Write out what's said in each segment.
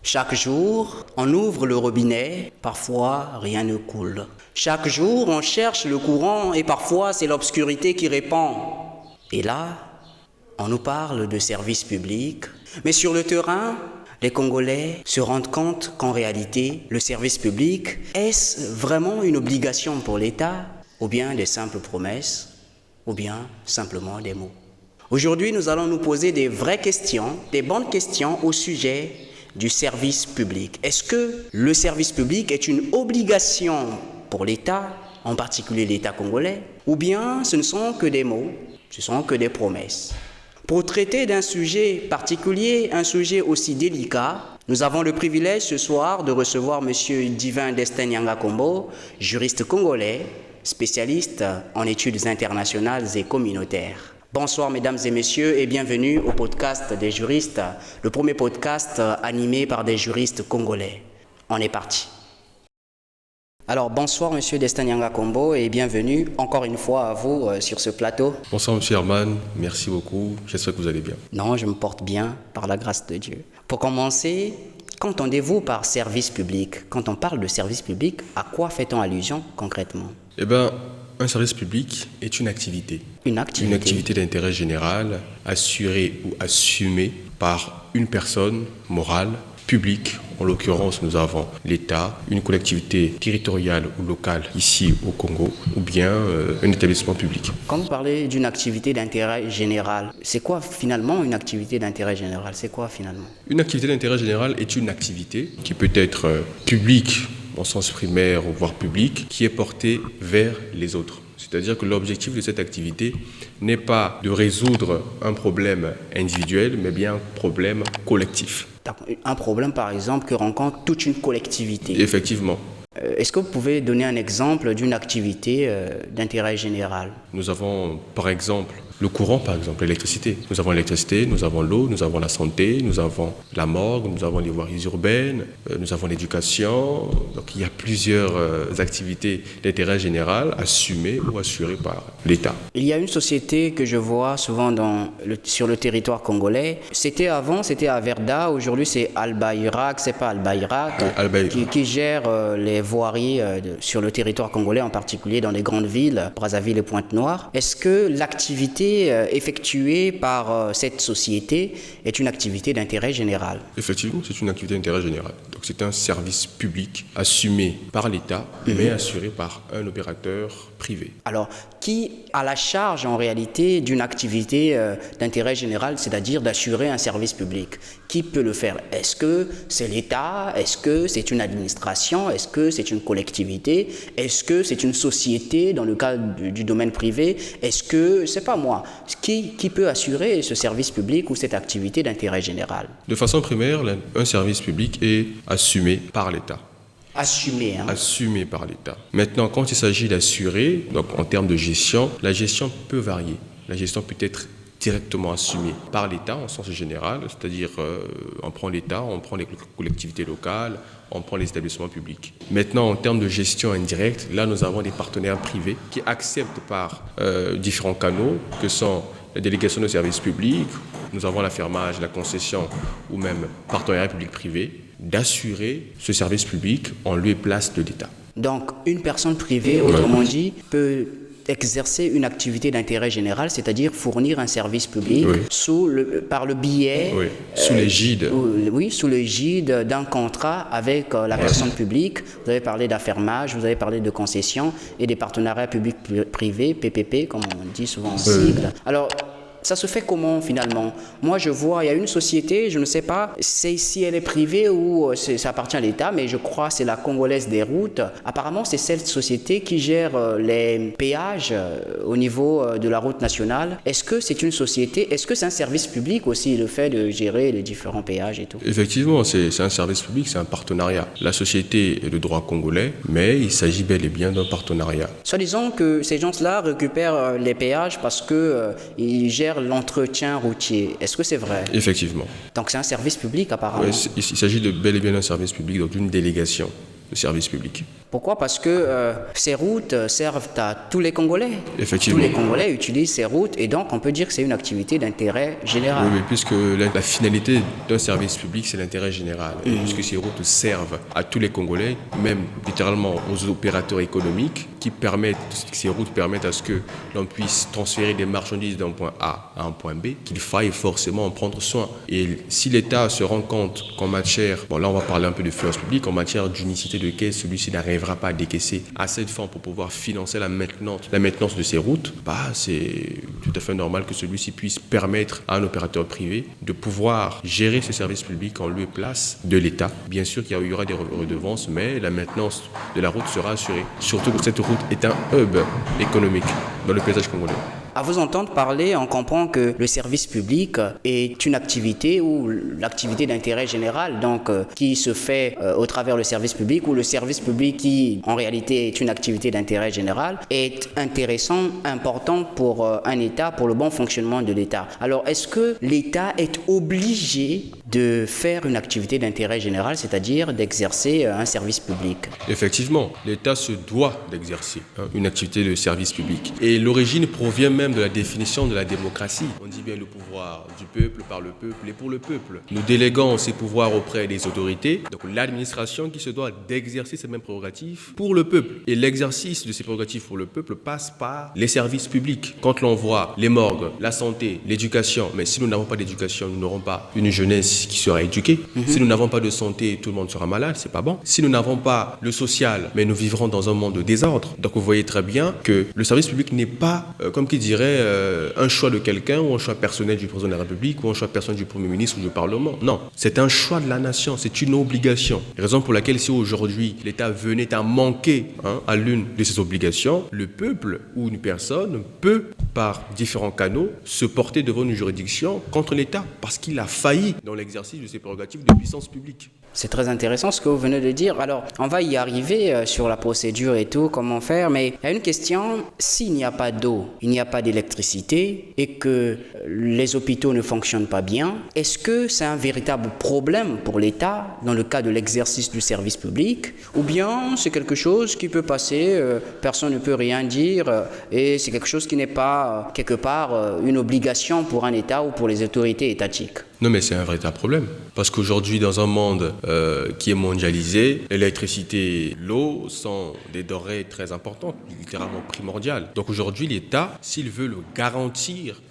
Chaque jour, on ouvre le robinet, parfois rien ne coule. Chaque jour, on cherche le courant et parfois c'est l'obscurité qui répond. Et là, on nous parle de services publics, mais sur le terrain, les Congolais se rendent compte qu'en réalité, le service public, est-ce vraiment une obligation pour l'État, ou bien des simples promesses, ou bien simplement des mots? Aujourd'hui, nous allons nous poser des vraies questions, des bonnes questions au sujet du service public. Est-ce que le service public est une obligation pour l'État, en particulier l'État congolais, ou bien ce ne sont que des mots, ce sont que des promesses? Pour traiter d'un sujet particulier, un sujet aussi délicat, nous avons le privilège ce soir de recevoir M. Divin Destin Nyanga Kombo, juriste congolais, spécialiste en études internationales et communautaires. Bonsoir mesdames et messieurs et bienvenue au podcast des juristes, le premier podcast animé par des juristes congolais. On est parti. Alors bonsoir monsieur Destin Nyanga Kombo et bienvenue encore une fois à vous sur ce plateau. Bonsoir monsieur Herman, merci beaucoup, j'espère que vous allez bien. Non, je me porte bien par la grâce de Dieu. Pour commencer, qu'entendez-vous par service public? Quand on parle de service public, à quoi fait-on allusion concrètement? Un service public est une activité. Une activité d'intérêt général assurée ou assumée par une personne morale, publique. En l'occurrence, nous avons l'État, une collectivité territoriale ou locale ici au Congo, ou bien un établissement public. Quand vous parlez d'une activité d'intérêt général, c'est quoi finalement une activité d'intérêt général? C'est quoi finalement? Une activité d'intérêt général est une activité qui peut être publique, au sens primaire ou voire public, qui est porté vers les autres. C'est-à-dire que l'objectif de cette activité n'est pas de résoudre un problème individuel, mais bien un problème collectif. Un problème, par exemple, que rencontre toute une collectivité. Effectivement. Est-ce que vous pouvez donner un exemple d'une activité d'intérêt général? Nous avons, par exemple, le courant, par exemple, l'électricité. Nous avons l'électricité, nous avons l'eau, nous avons la santé, nous avons la morgue, nous avons les voiries urbaines, nous avons l'éducation. Donc il y a plusieurs activités d'intérêt général assumées ou assurées par l'État. Il y a une société que je vois souvent sur le territoire congolais. C'était à Verda, aujourd'hui c'est Albaïrak, c'est pas Albaïrak, qui gère les voiries sur le territoire congolais, en particulier dans les grandes villes, Brazzaville et Pointe-Noire. Est-ce que l'activité effectuée par cette société est une activité d'intérêt général? Effectivement, c'est une activité d'intérêt général. Donc c'est un service public assumé par l'État, mais assuré par un opérateur privé. Alors, qui a la charge en réalité d'une activité d'intérêt général, c'est-à-dire d'assurer un service public? Qui peut le faire? Est-ce que c'est l'État? Est-ce que c'est une administration? Est-ce que c'est une collectivité? Est-ce que c'est une société dans le cadre du domaine privé? Est-ce que, c'est pas moi, qui peut assurer ce service public ou cette activité d'intérêt général? De façon primaire, un service public est assumé par l'État. Assumé, hein? Assumé par l'État. Maintenant, quand il s'agit d'assurer, donc en termes de gestion, la gestion peut varier. La gestion peut être directement assumée par l'État en sens général, c'est-à-dire on prend l'État, on prend les collectivités locales, on prend les établissements publics. Maintenant, en termes de gestion indirecte, là nous avons des partenaires privés qui acceptent par différents canaux que sont la délégation de services publics, nous avons l'affermage, la concession ou même partenariat public-privé, d'assurer ce service public en lieu et place de l'État. Donc, une personne privée, autrement dit, peut exercer une activité d'intérêt général, c'est-à-dire fournir un service public par le biais... sous l'égide. Sous l'égide d'un contrat avec la personne publique. Vous avez parlé d'affermage, vous avez parlé de concession et des partenariats publics-privés, PPP, comme on dit souvent en sigle. Alors, ça se fait comment finalement? Moi je vois, il y a une société, je ne sais pas si elle est privée ou ça appartient à l'État, mais je crois que c'est la Congolaise des routes. Apparemment c'est cette société qui gère les péages au niveau de la route nationale. Est-ce que c'est une société? Est-ce que c'est un service public aussi, le fait de gérer les différents péages et tout? Effectivement, c'est un service public, c'est un partenariat. La société est de droit congolais, mais il s'agit bel et bien d'un partenariat. Soit disons que ces gens-là récupèrent les péages parce qu'ils gèrent l'entretien routier. Est-ce que c'est vrai? Effectivement. Donc c'est un service public apparemment. Il s'agit bel et bien d'un service public, donc d'une délégation. de service public. Pourquoi? Parce que ces routes servent à tous les Congolais. Effectivement. Tous les Congolais utilisent ces routes et donc on peut dire que c'est une activité d'intérêt général. Oui, puisque la finalité d'un service public, c'est l'intérêt général. Et puisque ces routes servent à tous les Congolais, même littéralement aux opérateurs économiques, ces routes permettent à ce que l'on puisse transférer des marchandises d'un point A à un point B, qu'il faille forcément en prendre soin. Et si l'État se rend compte qu'en matière, là on va parler un peu de finances publiques, en matière d'unicité de caisse, celui-ci n'arrivera pas à décaisser assez de fonds pour pouvoir financer la maintenance de ces routes, c'est tout à fait normal que celui-ci puisse permettre à un opérateur privé de pouvoir gérer ce service public en lieu et place de l'État. Bien sûr qu'il y aura des redevances, mais la maintenance de la route sera assurée. Surtout que cette route est un hub économique dans le paysage congolais. À vous entendre parler, on comprend que le service public est une activité ou l'activité d'intérêt général, donc qui se fait au travers le service public, ou le service public qui en réalité est une activité d'intérêt général, est intéressant, important pour un État, pour le bon fonctionnement de l'État. Alors est-ce que l'État est obligé de faire une activité d'intérêt général, c'est-à-dire d'exercer un service public? Effectivement, l'État se doit d'exercer une activité de service public. Et l'origine provient même de la définition de la démocratie. On dit bien le pouvoir du peuple, par le peuple et pour le peuple. Nous déléguons ces pouvoirs auprès des autorités, donc l'administration qui se doit d'exercer ces mêmes prérogatives pour le peuple. Et l'exercice de ces prérogatives pour le peuple passe par les services publics. Quand l'on voit les morgues, la santé, l'éducation, mais si nous n'avons pas d'éducation, nous n'aurons pas une jeunesse qui sera éduquée. Si nous n'avons pas de santé, tout le monde sera malade, c'est pas bon. Si nous n'avons pas le social, mais nous vivrons dans un monde de désordre. Donc vous voyez très bien que le service public n'est pas, comme qui dirait, un choix de quelqu'un ou un choix personnel du président de la République ou un choix personnel du Premier ministre ou du Parlement. Non, c'est un choix de la nation, c'est une obligation. Raison pour laquelle si aujourd'hui l'État venait à manquer à l'une de ses obligations, le peuple ou une personne peut, par différents canaux, se porter devant une juridiction contre l'État parce qu'il a failli dans l'exercice de ses prérogatives de puissance publique. C'est très intéressant ce que vous venez de dire. Alors, on va y arriver sur la procédure et tout, comment faire, mais il y a une question. S'il n'y a pas d'eau, il n'y a pas d'électricité et que les hôpitaux ne fonctionnent pas bien, est-ce que c'est un véritable problème pour l'État dans le cas de l'exercice du service public, ou bien c'est quelque chose qui peut passer, personne ne peut rien dire et c'est quelque chose qui n'est pas quelque part une obligation pour un État ou pour les autorités étatiques? Non, mais c'est un véritable problème. Parce qu'aujourd'hui, dans un monde qui est mondialisé, l'électricité, l'eau sont des denrées très importantes, littéralement primordiales. Donc aujourd'hui, l'État, s'il veut le garantir,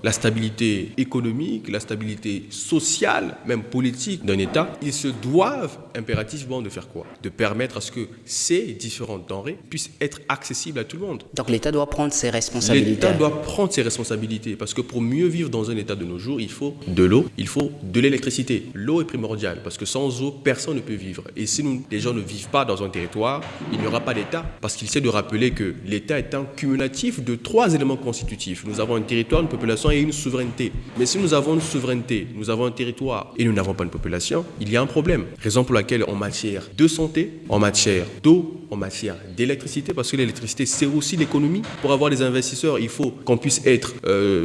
la stabilité économique, la stabilité sociale, même politique d'un État, ils se doivent impérativement de faire quoi? De permettre à ce que ces différentes denrées puissent être accessibles à tout le monde. Donc l'État doit prendre ses responsabilités. L'État doit prendre ses responsabilités parce que pour mieux vivre dans un État de nos jours, il faut de l'eau, il faut de l'électricité. L'eau est primordiale parce que sans eau, personne ne peut vivre. Et si les gens ne vivent pas dans un territoire, il n'y aura pas d'État. Parce qu'il sait de rappeler que l'État est un cumulatif de 3 éléments constitutifs. Nous avons un territoire, une population et une souveraineté. Mais si nous avons une souveraineté, nous avons un territoire et nous n'avons pas une population, il y a un problème. Raison pour laquelle en matière de santé, en matière d'eau, en matière d'électricité, parce que l'électricité c'est aussi l'économie. Pour avoir des investisseurs, il faut qu'on puisse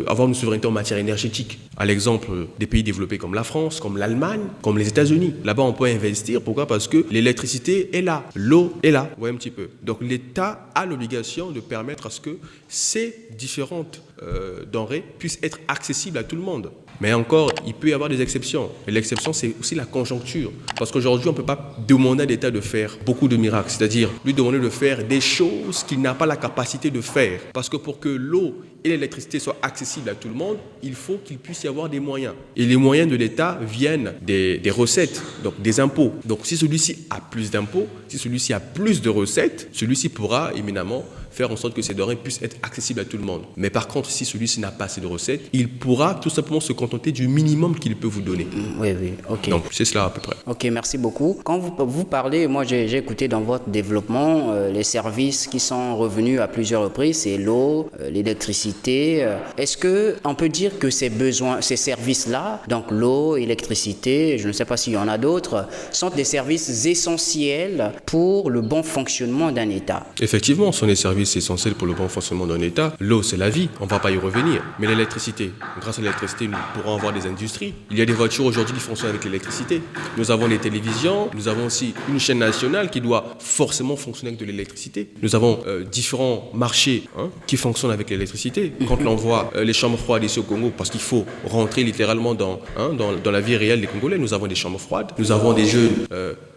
avoir une souveraineté en matière énergétique. À l'exemple des pays développés comme la France, comme l'Allemagne, comme les États-Unis. Là-bas, on peut investir. Pourquoi? Parce que l'électricité est là, l'eau est là. Vous voyez un petit peu. Donc l'État a l'obligation de permettre à ce que ces différentes denrées puissent être accessibles à tout le monde. Mais encore, il peut y avoir des exceptions. Et l'exception, c'est aussi la conjoncture. Parce qu'aujourd'hui, on ne peut pas demander à l'État de faire beaucoup de miracles. C'est-à-dire lui demander de faire des choses qu'il n'a pas la capacité de faire. Parce que pour que l'eau et l'électricité soient accessibles à tout le monde, il faut qu'il puisse y avoir des moyens. Et les moyens de l'État viennent des recettes, donc des impôts. Donc si celui-ci a plus d'impôts, si celui-ci a plus de recettes, celui-ci pourra éminemment faire en sorte que ces denrées puissent être accessibles à tout le monde. Mais par contre, si celui-ci n'a pas assez de recettes, il pourra tout simplement se contenter du minimum qu'il peut vous donner. Oui, ok. Donc, c'est cela à peu près. Ok, merci beaucoup. Quand vous parlez, moi j'ai écouté dans votre développement les services qui sont revenus à plusieurs reprises, c'est l'eau, l'électricité. Est-ce qu'on peut dire que ces services-là, donc l'eau, l'électricité, je ne sais pas s'il y en a d'autres, sont des services essentiels pour le bon fonctionnement d'un État? Effectivement, ce sont des services essentiels pour le bon fonctionnement d'un État. L'eau, c'est la vie. On va pourra pas y revenir. Mais l'électricité, grâce à l'électricité, nous pourrons avoir des industries. Il y a des voitures aujourd'hui qui fonctionnent avec l'électricité. Nous avons des télévisions, nous avons aussi une chaîne nationale qui doit forcément fonctionner avec de l'électricité. Nous avons différents marchés qui fonctionnent avec l'électricité. Quand l'on voit les chambres froides ici au Congo, parce qu'il faut rentrer littéralement dans la vie réelle des Congolais, nous avons des chambres froides, nous avons des jeunes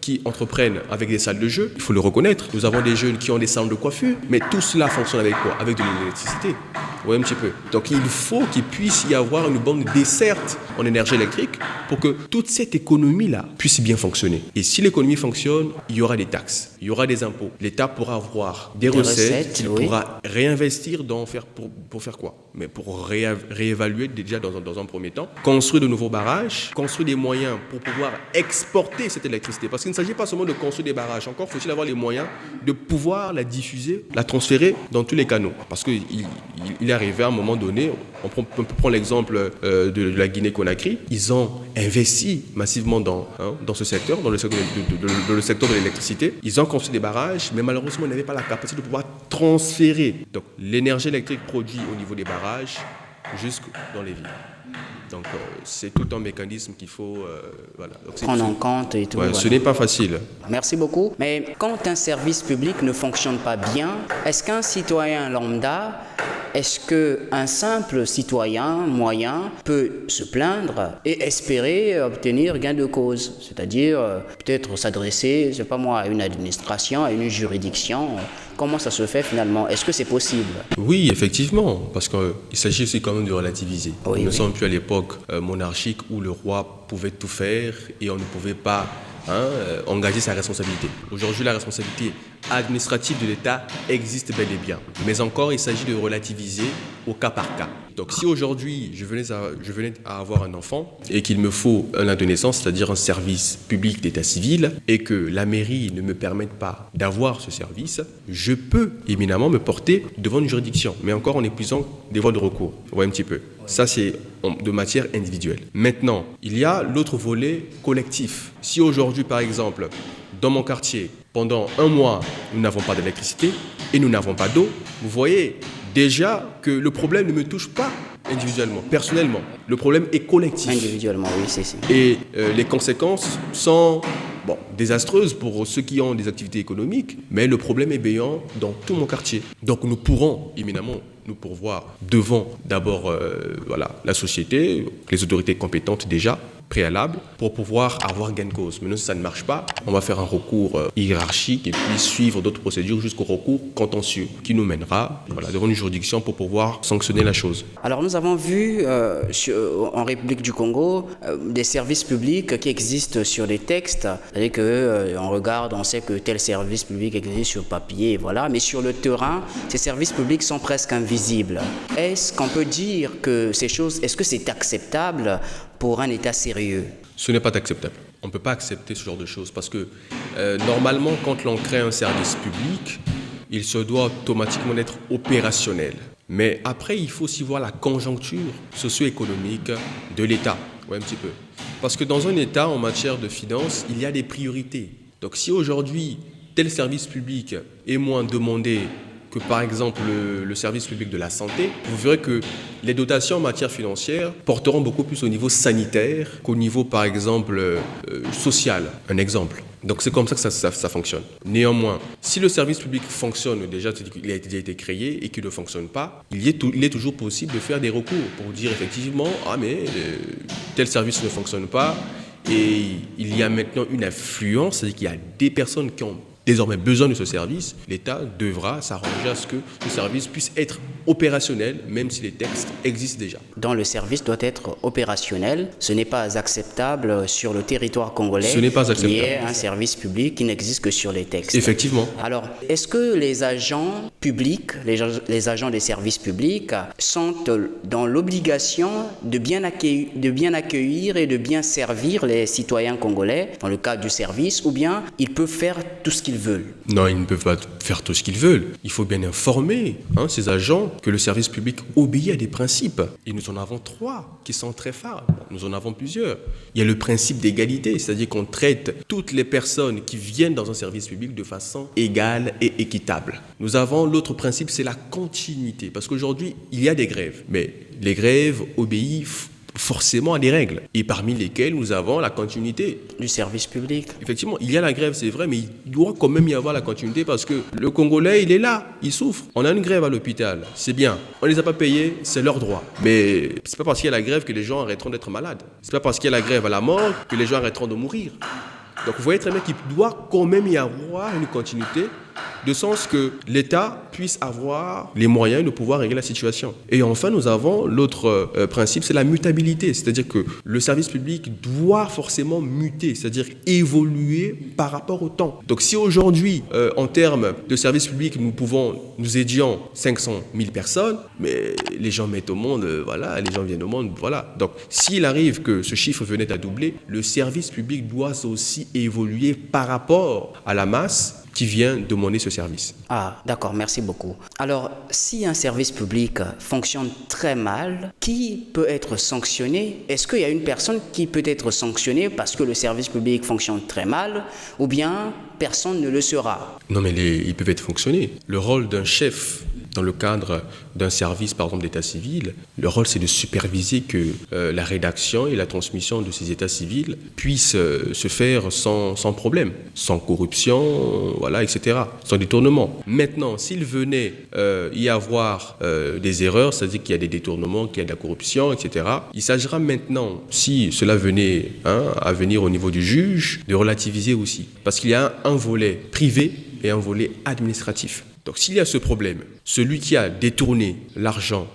qui entreprennent avec des salles de jeu, il faut le reconnaître. Nous avons des jeunes qui ont des salles de coiffure, mais tout cela fonctionne avec quoi? Avec de l'électricité. Vous voyez un petit peu. Donc il faut qu'il puisse y avoir une bonne desserte en énergie électrique pour que toute cette économie-là puisse bien fonctionner. Et si l'économie fonctionne, il y aura des taxes, il y aura des impôts. L'État pourra avoir des recettes qu'il pourra réinvestir pour faire quoi? Mais pour réévaluer déjà dans un premier temps, construire de nouveaux barrages, construire des moyens pour pouvoir exporter cette électricité. Parce qu'il ne s'agit pas seulement de construire des barrages, encore faut-il avoir les moyens de pouvoir la diffuser, la transférer dans tous les canaux. Parce qu'il est arrivé à un moment donné, on peut prendre l'exemple de la Guinée-Conakry, ils ont investi massivement dans ce secteur, dans le secteur de l'électricité. Ils ont construit des barrages, mais malheureusement, ils n'avaient pas la capacité de pouvoir transférer donc l'énergie électrique produite au niveau des barrages jusque dans les villes. Donc c'est tout un mécanisme qu'il faut prendre en compte et tout. Ouais, voilà. Ce n'est pas facile. Merci beaucoup. Mais quand un service public ne fonctionne pas bien, est-ce qu'un citoyen lambda, est-ce qu'un simple citoyen moyen peut se plaindre et espérer obtenir gain de cause? C'est-à-dire peut-être s'adresser, je sais pas moi, à une administration, à une juridiction. Comment ça se fait finalement? Est-ce que c'est possible? Oui, effectivement, parce qu'il s'agit aussi quand même de relativiser. Nous ne sommes plus à l'époque monarchique où le roi pouvait tout faire et on ne pouvait pas engager sa responsabilité. Aujourd'hui, la responsabilité administrative de l'État existe bel et bien. Mais encore, il s'agit de relativiser au cas par cas. Donc si aujourd'hui, je venais à avoir un enfant et qu'il me faut un acte de naissance, c'est-à-dire un service public d'état civil, et que la mairie ne me permette pas d'avoir ce service, je peux éminemment me porter devant une juridiction. Mais encore en épuisant des voies de recours. Vous voyez un petit peu. Ça, c'est de matière individuelle. Maintenant, il y a l'autre volet collectif. Si aujourd'hui, par exemple, dans mon quartier, pendant un mois, nous n'avons pas d'électricité et nous n'avons pas d'eau, vous voyez déjà que le problème ne me touche pas individuellement, personnellement. Le problème est collectif. Individuellement, oui, c'est ça. Et les conséquences sont désastreuses pour ceux qui ont des activités économiques, mais le problème est béant dans tout mon quartier. Donc nous pourrons éminemment nous pourvoir devant d'abord la société, les autorités compétentes déjà, préalables, pour pouvoir avoir gain de cause. Maintenant, si ça ne marche pas, on va faire un recours hiérarchique et puis suivre d'autres procédures jusqu'au recours contentieux qui nous mènera devant une juridiction pour pouvoir sanctionner la chose. Alors nous avons vu en République du Congo des services publics qui existent sur les textes, c'est-à-dire qu'on regarde, on sait que tel service public existe sur papier, voilà, mais sur le terrain, ces services publics sont presque invisibles. Est-ce qu'on peut dire que ces choses, est-ce que c'est acceptable pour un État sérieux? Ce n'est pas acceptable. On ne peut pas accepter ce genre de choses parce que normalement, quand l'on crée un service public, il se doit automatiquement d'être opérationnel. Mais après, il faut aussi voir la conjoncture socio-économique de l'État. Ouais, un petit peu. Parce que dans un État, en matière de finances, il y a des priorités. Donc si aujourd'hui, tel service public est moins demandé que par exemple le service public de la santé, vous verrez que les dotations en matière financière porteront beaucoup plus au niveau sanitaire qu'au niveau par exemple social, un exemple. Donc c'est comme ça que ça fonctionne. Néanmoins, si le service public fonctionne déjà, il a déjà été créé et qu'il ne fonctionne pas, il est toujours possible de faire des recours pour dire effectivement tel service ne fonctionne pas et il y a maintenant une affluence, c'est-à-dire qu'il y a des personnes qui ont désormais besoin de ce service, l'État devra s'arranger à ce que ce service puisse être opérationnel, même si les textes existent déjà. Donc le service doit être opérationnel. Ce n'est pas acceptable sur le territoire congolais. Ce n'est pas acceptable. Qu'il y ait un service public qui n'existe que sur les textes. Effectivement. Alors, est-ce que les agents publics, les agents des services publics sont dans l'obligation de bien accueillir et de bien servir les citoyens congolais dans le cadre du service, ou bien ils peuvent faire tout ce qu'ils veulent? Non, ils ne peuvent pas faire tout ce qu'ils veulent. Il faut bien informer ces agents que le service public obéit à des principes. Et nous en avons 3 qui sont très phares. Nous en avons plusieurs. Il y a le principe d'égalité, c'est-à-dire qu'on traite toutes les personnes qui viennent dans un service public de façon égale et équitable. Nous avons l'autre principe, c'est la continuité. Parce qu'aujourd'hui, il y a des grèves. Mais les grèves obéissent forcément à des règles, et parmi lesquelles nous avons la continuité du service public. Effectivement, il y a la grève, c'est vrai, mais il doit quand même y avoir la continuité parce que le Congolais, il est là, il souffre. On a une grève à l'hôpital, c'est bien. On ne les a pas payés, c'est leur droit. Mais c'est pas parce qu'il y a la grève que les gens arrêteront d'être malades. C'est pas parce qu'il y a la grève à la mort que les gens arrêteront de mourir. Donc vous voyez très bien qu'il doit quand même y avoir une continuité, de sens que l'État puisse avoir les moyens de pouvoir régler la situation. Et enfin, nous avons l'autre principe, c'est la mutabilité. C'est-à-dire que le service public doit forcément muter, c'est-à-dire évoluer par rapport au temps. Donc si aujourd'hui, en termes de service public, nous aidions 500 000 personnes, mais les gens mettent au monde, voilà, les gens viennent au monde, voilà. Donc s'il arrive que ce chiffre venait à doubler, le service public doit aussi évoluer par rapport à la masse qui vient demander ce service. Ah, d'accord, merci beaucoup. Alors, si un service public fonctionne très mal, qui peut être sanctionné? Est-ce qu'il y a une personne qui peut être sanctionnée parce que le service public fonctionne très mal, ou bien personne ne le sera? Non, mais ils peuvent être fonctionnés. Le rôle d'un chef dans le cadre d'un service, par exemple, d'état civil, le rôle, c'est de superviser que la rédaction et la transmission de ces états civils puissent se faire sans problème, sans corruption, voilà, etc., sans détournement. Maintenant, s'il venait y avoir des erreurs, c'est-à-dire qu'il y a des détournements, qu'il y a de la corruption, etc., il s'agira maintenant, si cela venait à venir au niveau du juge, de relativiser aussi. Parce qu'il y a un volet privé et un volet administratif. Donc s'il y a ce problème, celui qui a détourné l'argent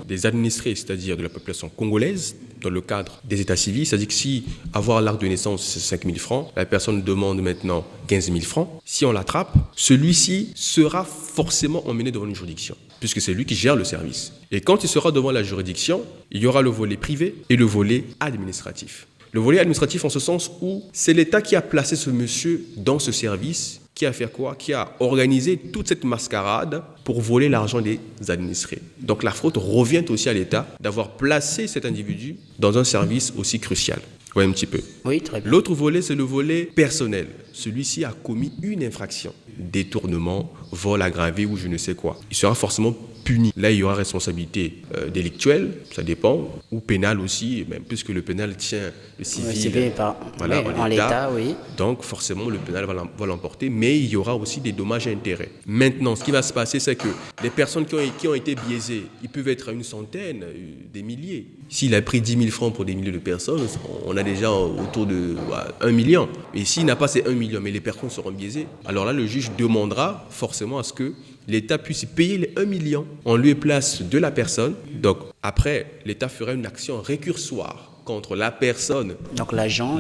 des administrés, c'est-à-dire de la population congolaise, dans le cadre des états civils, c'est-à-dire que si avoir l'acte de naissance, c'est 5 000 francs, la personne demande maintenant 15 000 francs, si on l'attrape, celui-ci sera forcément emmené devant une juridiction, puisque c'est lui qui gère le service. Et quand il sera devant la juridiction, il y aura le volet privé et le volet administratif. Le volet administratif en ce sens où c'est l'État qui a placé ce monsieur dans ce service, qui a fait quoi? Qui a organisé toute cette mascarade pour voler l'argent des administrés. Donc la faute revient aussi à l'État d'avoir placé cet individu dans un service aussi crucial. Vous voyez un petit peu. Oui, très bien. L'autre volet, c'est le volet personnel. Celui-ci a commis une infraction, détournement, vol aggravé ou je ne sais quoi. Il sera forcément puni. Là, il y aura responsabilité délictuelle, ça dépend, ou pénale aussi, même puisque le pénal tient le civil en l'état, oui. Donc, forcément, le pénal va l'emporter, mais il y aura aussi des dommages et intérêts. Maintenant, ce qui va se passer, c'est que les personnes qui ont été biaisées, ils peuvent être une centaine, des milliers. S'il a pris 10 000 francs pour des milliers de personnes, on a déjà autour de 1 million. Et s'il n'a pas ces 1 million, mais les personnes seront biaisées, alors là, le juge demandera forcément à ce que l'État puisse payer les 1 million en lieu et place de la personne. Donc, après, l'État fera une action récursoire contre la personne, donc l'agent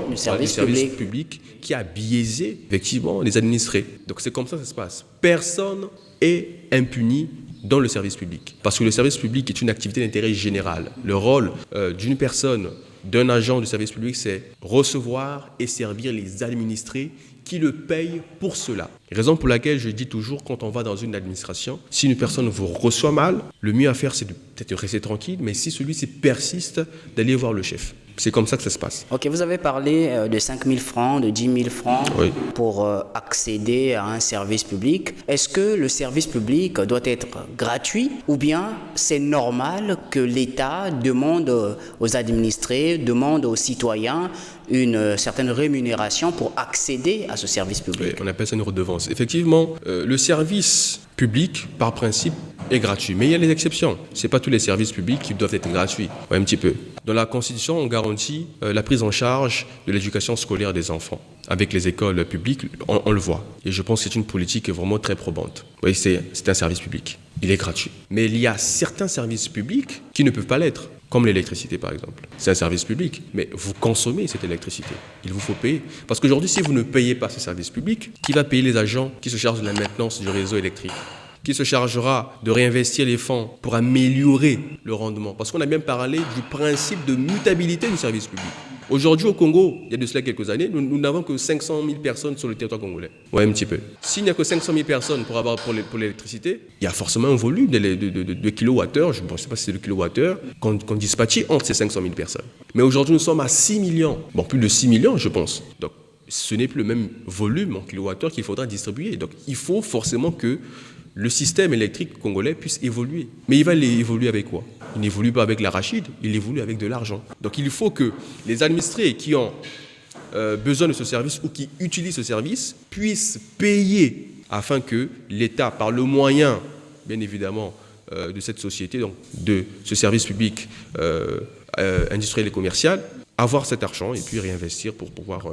du service public qui a biaisé, effectivement, les administrés. Donc, c'est comme ça que ça se passe. Personne est impuni dans le service public. Parce que le service public est une activité d'intérêt général. Le rôle d'une personne, d'un agent du service public, c'est recevoir et servir les administrés qui le payent pour cela. Raison pour laquelle je dis toujours, quand on va dans une administration, si une personne vous reçoit mal, le mieux à faire, c'est de peut-être rester tranquille, mais si celui-ci persiste, d'aller voir le chef. C'est comme ça que ça se passe. Ok, vous avez parlé de 5 000 francs, de 10 000 francs oui, pour accéder à un service public. Est-ce que le service public doit être gratuit ou bien c'est normal que l'État demande aux administrés, demande aux citoyens une certaine rémunération pour accéder à ce service public? Oui, on appelle ça une redevance. Effectivement, le service public, par principe, est gratuit. Mais il y a des exceptions. Ce n'est pas tous les services publics qui doivent être gratuits. Ouais, un petit peu. Dans la Constitution, on garantit la prise en charge de l'éducation scolaire des enfants. Avec les écoles publiques, on le voit. Et je pense que c'est une politique vraiment très probante. Oui, c'est un service public. Il est gratuit. Mais il y a certains services publics qui ne peuvent pas l'être. Comme l'électricité, par exemple. C'est un service public, mais vous consommez cette électricité. Il vous faut payer. Parce qu'aujourd'hui, si vous ne payez pas ce service public, qui va payer les agents qui se chargent de la maintenance du réseau électrique? qui se chargera de réinvestir les fonds pour améliorer le rendement. Parce qu'on a bien parlé du principe de mutabilité du service public. Aujourd'hui, au Congo, il y a de cela quelques années, nous n'avons que 500 000 personnes sur le territoire congolais. Oui, un petit peu. S'il n'y a que 500 000 personnes pour l'électricité, il y a forcément un volume de kilowattheures, je ne sais pas si c'est le kilowattheure, qu'on dispatche entre ces 500 000 personnes. Mais aujourd'hui, nous sommes à 6 millions. Bon, plus de 6 millions, je pense. Donc, ce n'est plus le même volume en kilowattheures qu'il faudra distribuer. Donc, il faut forcément que le système électrique congolais puisse évoluer. Mais il va évoluer avec quoi? Il n'évolue pas avec l'arachide, il évolue avec de l'argent. Donc il faut que les administrés qui ont besoin de ce service ou qui utilisent ce service puissent payer afin que l'État, par le moyen, bien évidemment, de cette société, donc de ce service public industriel et commercial, avoir cet argent et puis réinvestir pour pouvoir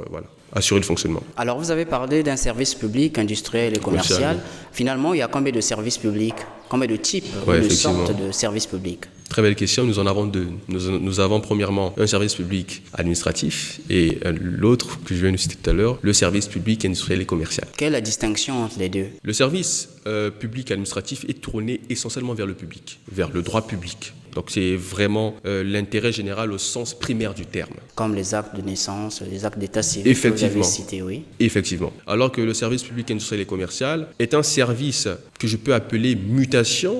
assurer le fonctionnement. Alors, vous avez parlé d'un service public industriel et commercial. Finalement, il y a combien de services publics? Combien de types de sortes de services publics? Très belle question. Nous en avons deux. Nous avons premièrement un service public administratif et l'autre, que je viens de citer tout à l'heure, le service public industriel et commercial. Quelle est la distinction entre les deux? Le service public administratif est tourné essentiellement vers le public, vers le droit public. Donc c'est vraiment l'intérêt général au sens primaire du terme. Comme les actes de naissance, les actes d'état civil Effectivement. que vous avez cités, oui. Effectivement. Alors que le service public industriel et commercial est un service que je peux appeler mutation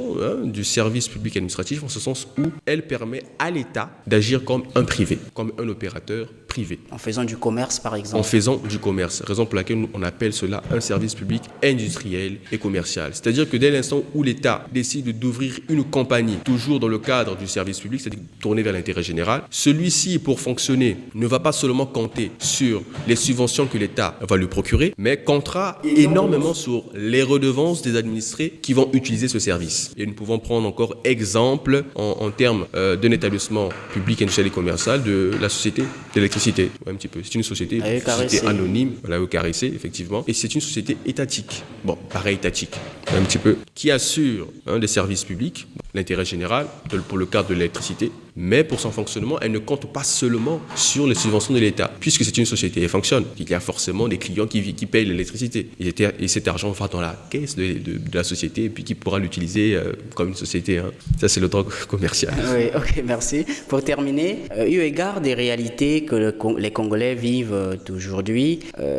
du service public administratif, en ce sens où elle permet à l'État d'agir comme un privé, comme un opérateur privé. En faisant du commerce, par exemple. En faisant du commerce, raison pour laquelle on appelle cela un service public industriel et commercial. C'est-à-dire que dès l'instant où l'État décide d'ouvrir une compagnie, toujours dans le cadre du service public, c'est-à-dire tourné vers l'intérêt général, celui-ci, pour fonctionner, ne va pas seulement compter sur les subventions que l'État va lui procurer, mais comptera énormément sur les redevances des administrés qui vont utiliser ce service. Et nous pouvons prendre encore exemple en termes d'un établissement public industriel et commercial de la société d'électricité. Ouais, un petit peu. C'est une société anonyme, EUCAREC, effectivement, et c'est une société étatique. Bon, pareil, étatique, un petit peu, qui assure des services publics, l'intérêt général, pour le cadre de l'électricité, mais pour son fonctionnement, elle ne compte pas seulement sur les subventions de l'État, puisque c'est une société, elle fonctionne. Il y a forcément des clients qui payent l'électricité, et cet argent va dans la caisse de la société, et puis qui pourra l'utiliser comme une société. Ça, c'est le droit commercial. Oui, ok, merci. Pour terminer, eu égard des réalités que les Congolais vivent aujourd'hui,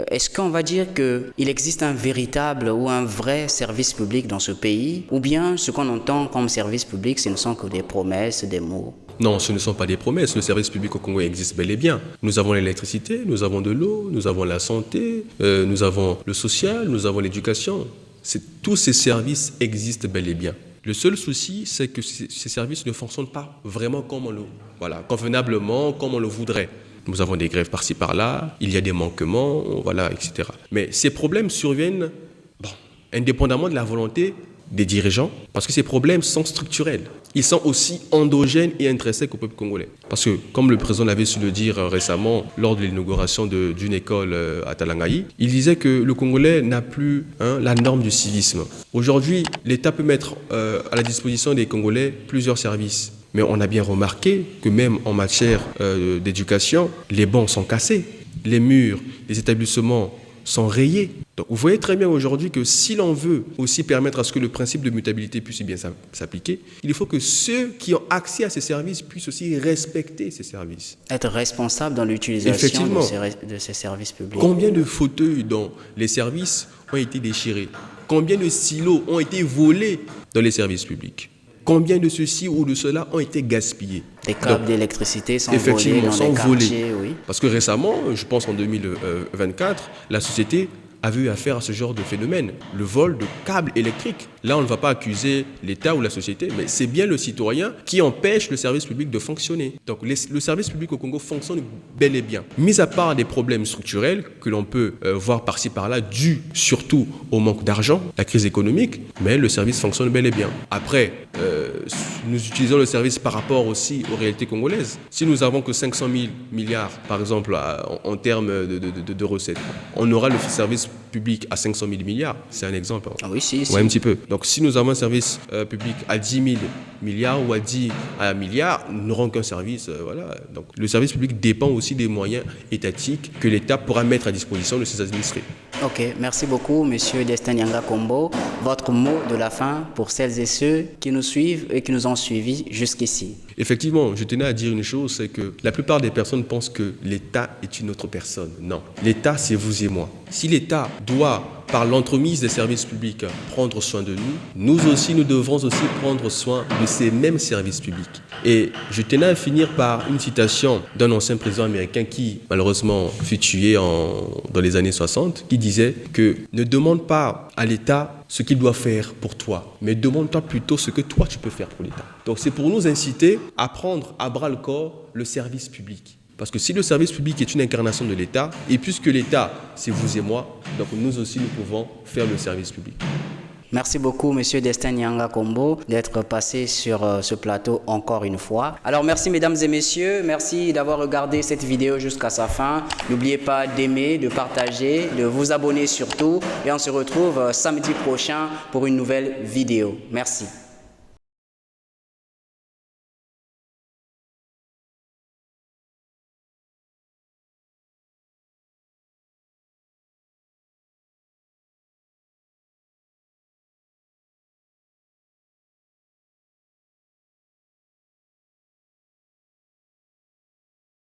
est-ce qu'on va dire qu'il existe un véritable ou un vrai service public dans ce pays, ou bien ce qu'on entend comme service public, ce ne sont que des promesses, des mots? Non, ce ne sont pas des promesses. Le service public au Congo existe bel et bien. Nous avons l'électricité, nous avons de l'eau, nous avons la santé, nous avons le social, nous avons l'éducation. Tous ces services existent bel et bien. Le seul souci, c'est que ces services ne fonctionnent pas vraiment convenablement, comme on le voudrait. Nous avons des grèves par-ci par-là, il y a des manquements, etc. Mais ces problèmes surviennent indépendamment de la volonté des dirigeants, parce que ces problèmes sont structurels. Ils sont aussi endogènes et intrinsèques au peuple congolais. Parce que, comme le président l'avait su le dire récemment lors de l'inauguration d'une école à Talangaï, il disait que le Congolais n'a plus la norme du civisme. Aujourd'hui, l'État peut mettre à la disposition des Congolais plusieurs services. Mais on a bien remarqué que même en matière d'éducation, les bancs sont cassés, les murs, les établissements sont rayés. Donc vous voyez très bien aujourd'hui que si l'on veut aussi permettre à ce que le principe de mutabilité puisse bien s'appliquer, il faut que ceux qui ont accès à ces services puissent aussi respecter ces services. Être responsable dans l'utilisation de ces services publics. Combien de fauteuils dans les services ont été déchirés? Combien de silos ont été volés dans les services publics? Combien de ceci ou de cela ont été gaspillés? Des câbles d'électricité sont volés dans les quartiers, oui. Parce que récemment, je pense en 2024, la société avait eu affaire à ce genre de phénomène, le vol de câbles électriques. Là, on ne va pas accuser l'État ou la société, mais c'est bien le citoyen qui empêche le service public de fonctionner. Donc le service public au Congo fonctionne bel et bien. Mis à part des problèmes structurels que l'on peut voir par-ci par-là, dus surtout au manque d'argent, la crise économique, mais le service fonctionne bel et bien. Après, nous utilisons le service par rapport aussi aux réalités congolaises. Si nous n'avons que 500 000 milliards, par exemple, en termes de recettes, on aura le service public à 500 000 milliards, c'est un exemple. Ah oui, si. Ouais, un petit peu. Donc, si nous avons un service public à 10 000 milliards ou à 10 à 1 milliard, nous n'aurons qu'un service. Voilà. Donc, le service public dépend aussi des moyens étatiques que l'État pourra mettre à disposition de ses administrés. Ok, merci beaucoup, Monsieur Destin Nyanga Kombo. Votre mot de la fin pour celles et ceux qui nous suivent et qui nous ont suivis jusqu'ici. Effectivement, je tenais à dire une chose, c'est que la plupart des personnes pensent que l'État est une autre personne. Non, l'État, c'est vous et moi. Si l'État doit, par l'entremise des services publics, prendre soin de nous, nous aussi, nous devrons aussi prendre soin de ces mêmes services publics. Et je tenais à finir par une citation d'un ancien président américain qui, malheureusement, fut tué dans les années 60, qui disait que ne demande pas à l'État ce qu'il doit faire pour toi, mais demande-toi plutôt ce que toi tu peux faire pour l'État. Donc c'est pour nous inciter à prendre à bras le corps le service public. Parce que si le service public est une incarnation de l'État, et puisque l'État, c'est vous et moi, donc nous aussi nous pouvons faire le service public. Merci beaucoup, Monsieur Destin Nyanga Kombo, d'être passé sur ce plateau encore une fois. Alors, merci, mesdames et messieurs. Merci d'avoir regardé cette vidéo jusqu'à sa fin. N'oubliez pas d'aimer, de partager, de vous abonner surtout. Et on se retrouve samedi prochain pour une nouvelle vidéo. Merci.